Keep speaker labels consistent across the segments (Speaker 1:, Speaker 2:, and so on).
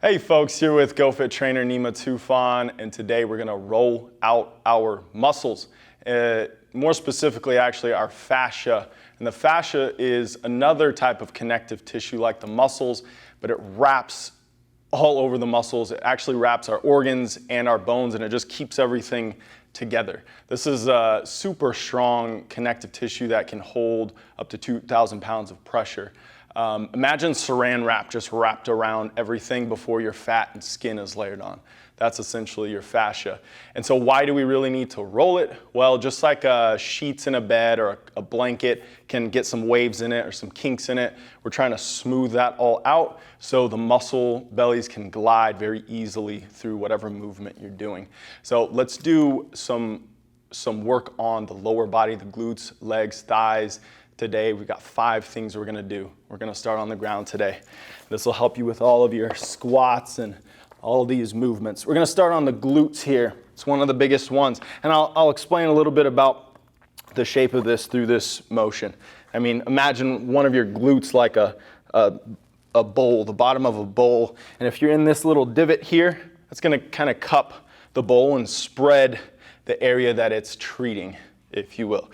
Speaker 1: Hey folks, here with GoFit Trainer Nima Toofan, and today we're gonna roll out our muscles. More specifically, actually, our fascia. And the fascia is another type of connective tissue like the muscles, but it wraps all over the muscles. It actually wraps our organs and our bones, and it just keeps everything together. This is a super strong connective tissue that can hold up to 2,000 pounds of pressure. Imagine saran wrap just wrapped around everything before your fat and skin is layered on. That's essentially your fascia. And so why do we really need to roll it? Well, just like sheets in a bed or a blanket can get some waves in it or some kinks in it, we're trying to smooth that all out so the muscle bellies can glide very easily through whatever movement you're doing. So let's do some work on the lower body, the glutes, legs, thighs. Today, we've got 5 things we're gonna do. We're gonna start on the ground today. This will help you with all of your squats and all these movements. We're gonna start on the glutes here. It's one of the biggest ones. And I'll explain a little bit about the shape of this through this motion. I mean, imagine one of your glutes like a bowl, the bottom of a bowl. And if you're in this little divot here, it's gonna kind of cup the bowl and spread the area that it's treating, if you will.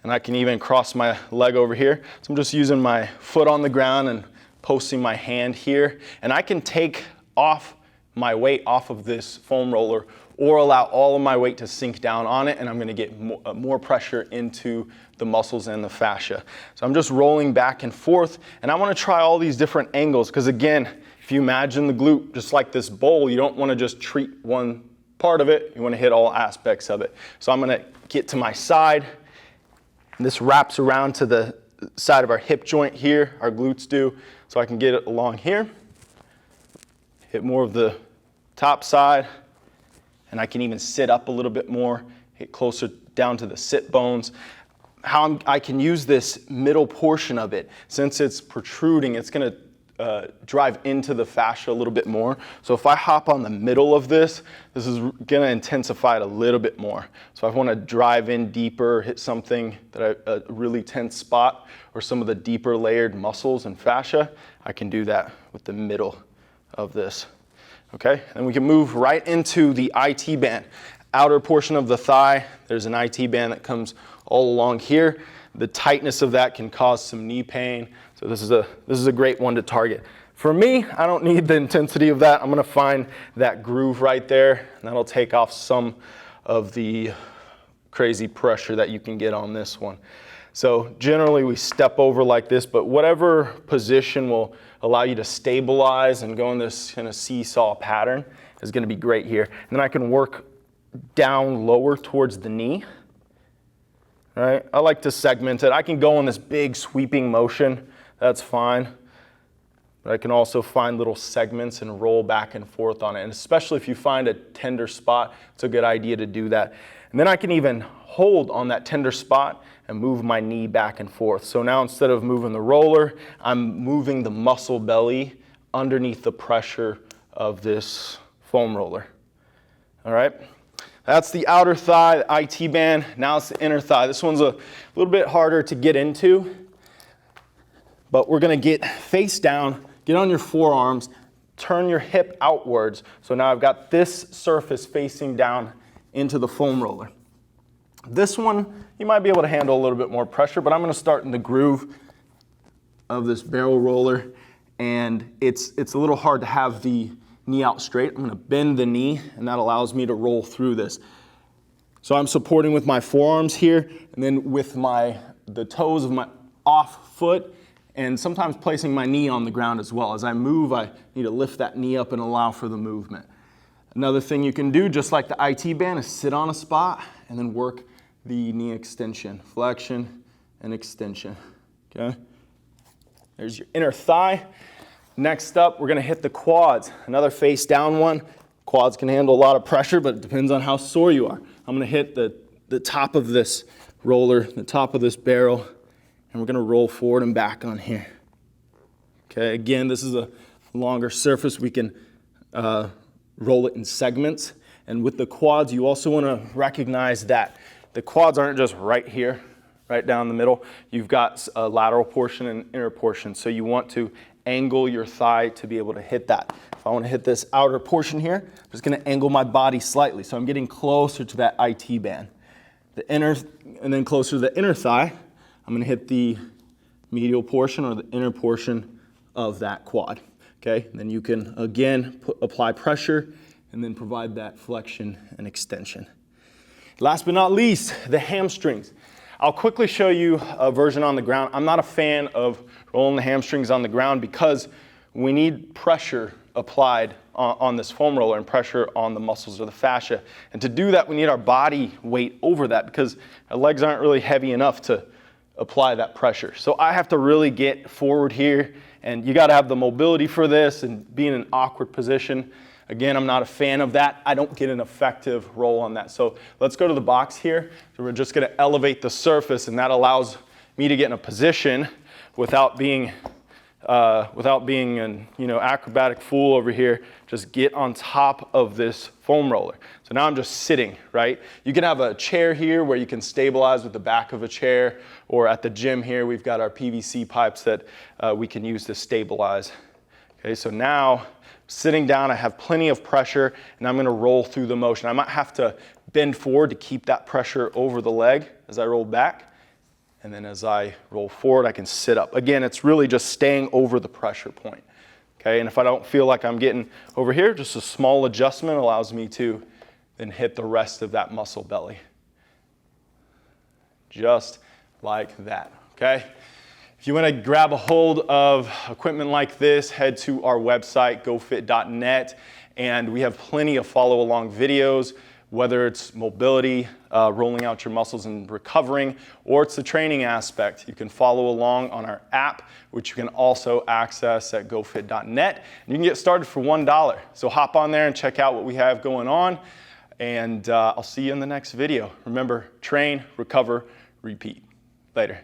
Speaker 1: And I can even cross my leg over here. So I'm just using my foot on the ground and posting my hand here. And I can take off my weight off of this foam roller or allow all of my weight to sink down on it, and I'm gonna get more pressure into the muscles and the fascia. So I'm just rolling back and forth, and I wanna try all these different angles, because again, if you imagine the glute just like this bowl, you don't wanna just treat one part of it, you wanna hit all aspects of it. So I'm gonna get to my side. This wraps around to the side of our hip joint here, our glutes do, so I can get it along here, hit more of the top side, and I can even sit up a little bit more, hit closer down to the sit bones. I can use this middle portion of it, since it's protruding, it's gonna drive into the fascia a little bit more. So if I hop on the middle of this is gonna intensify it a little bit more. So if I wanna drive in deeper, hit something a really tense spot, or some of the deeper layered muscles and fascia, I can do that with the middle of this. Okay, and we can move right into the IT band. Outer portion of the thigh, there's an IT band that comes all along here. The tightness of that can cause some knee pain. So this is a great one to target. For me, I don't need the intensity of that. I'm gonna find that groove right there, and that'll take off some of the crazy pressure that you can get on this one. So generally we step over like this, but whatever position will allow you to stabilize and go in this kind of seesaw pattern is gonna be great here. And then I can work down lower towards the knee. All right, I like to segment it. I can go in this big sweeping motion, that's fine. But I can also find little segments and roll back and forth on it. And especially if you find a tender spot, it's a good idea to do that. And then I can even hold on that tender spot and move my knee back and forth. So now instead of moving the roller, I'm moving the muscle belly underneath the pressure of this foam roller. All right? That's the outer thigh, the IT band. Now it's the inner thigh. This one's a little bit harder to get into, but we're gonna get face down, get on your forearms, turn your hip outwards. So now I've got this surface facing down into the foam roller. This one, you might be able to handle a little bit more pressure, but I'm gonna start in the groove of this barrel roller, and it's a little hard to have the knee out straight. I'm gonna bend the knee, and that allows me to roll through this. So I'm supporting with my forearms here, and then with the toes of my off foot, and sometimes placing my knee on the ground as well. As I move, I need to lift that knee up and allow for the movement. Another thing you can do, just like the IT band, is sit on a spot and then work the knee extension, flexion and extension, okay? There's your inner thigh. Next up, we're gonna hit the quads. Another face down one. Quads can handle a lot of pressure, but it depends on how sore you are. I'm gonna hit the top of this roller, the top of this barrel, and we're gonna roll forward and back on here. Okay, again, this is a longer surface. We can roll it in segments. And with the quads, you also wanna recognize that the quads aren't just right here, right down the middle. You've got a lateral portion and inner portion. So you want to angle your thigh to be able to hit that. if I want to hit this outer portion here, I'm just going to angle my body slightly. So I'm getting closer to that IT band. The inner, and then closer to the inner thigh, I'm going to hit the medial portion or the inner portion of that quad. Okay, and then you can again apply pressure and then provide that flexion and extension. Last but not least, the hamstrings. I'll quickly show you a version on the ground. I'm not a fan of rolling the hamstrings on the ground because we need pressure applied on this foam roller and pressure on the muscles or the fascia. And to do that, we need our body weight over that because our legs aren't really heavy enough to apply that pressure. So I have to really get forward here, and you got to have the mobility for this and be in an awkward position. Again, I'm not a fan of that. I don't get an effective roll on that. So let's go to the box here. So we're just going to elevate the surface, and that allows me to get in a position without being an acrobatic fool over here. Just get on top of this foam roller. So now I'm just sitting, right? You can have a chair here where you can stabilize with the back of a chair, or at the gym here we've got our PVC pipes that we can use to stabilize. Okay, so now sitting down, I have plenty of pressure, and I'm going to roll through the motion. I might have to bend forward to keep that pressure over the leg as I roll back. And then as I roll forward, I can sit up. Again, it's really just staying over the pressure point. Okay, and if I don't feel like I'm getting over here, just a small adjustment allows me to then hit the rest of that muscle belly. Just like that, okay? If you want to grab a hold of equipment like this, head to our website, gofit.net, and we have plenty of follow-along videos, whether it's mobility, rolling out your muscles and recovering, or it's the training aspect. You can follow along on our app, which you can also access at gofit.net. And you can get started for $1. So hop on there and check out what we have going on, and I'll see you in the next video. Remember, train, recover, repeat. Later.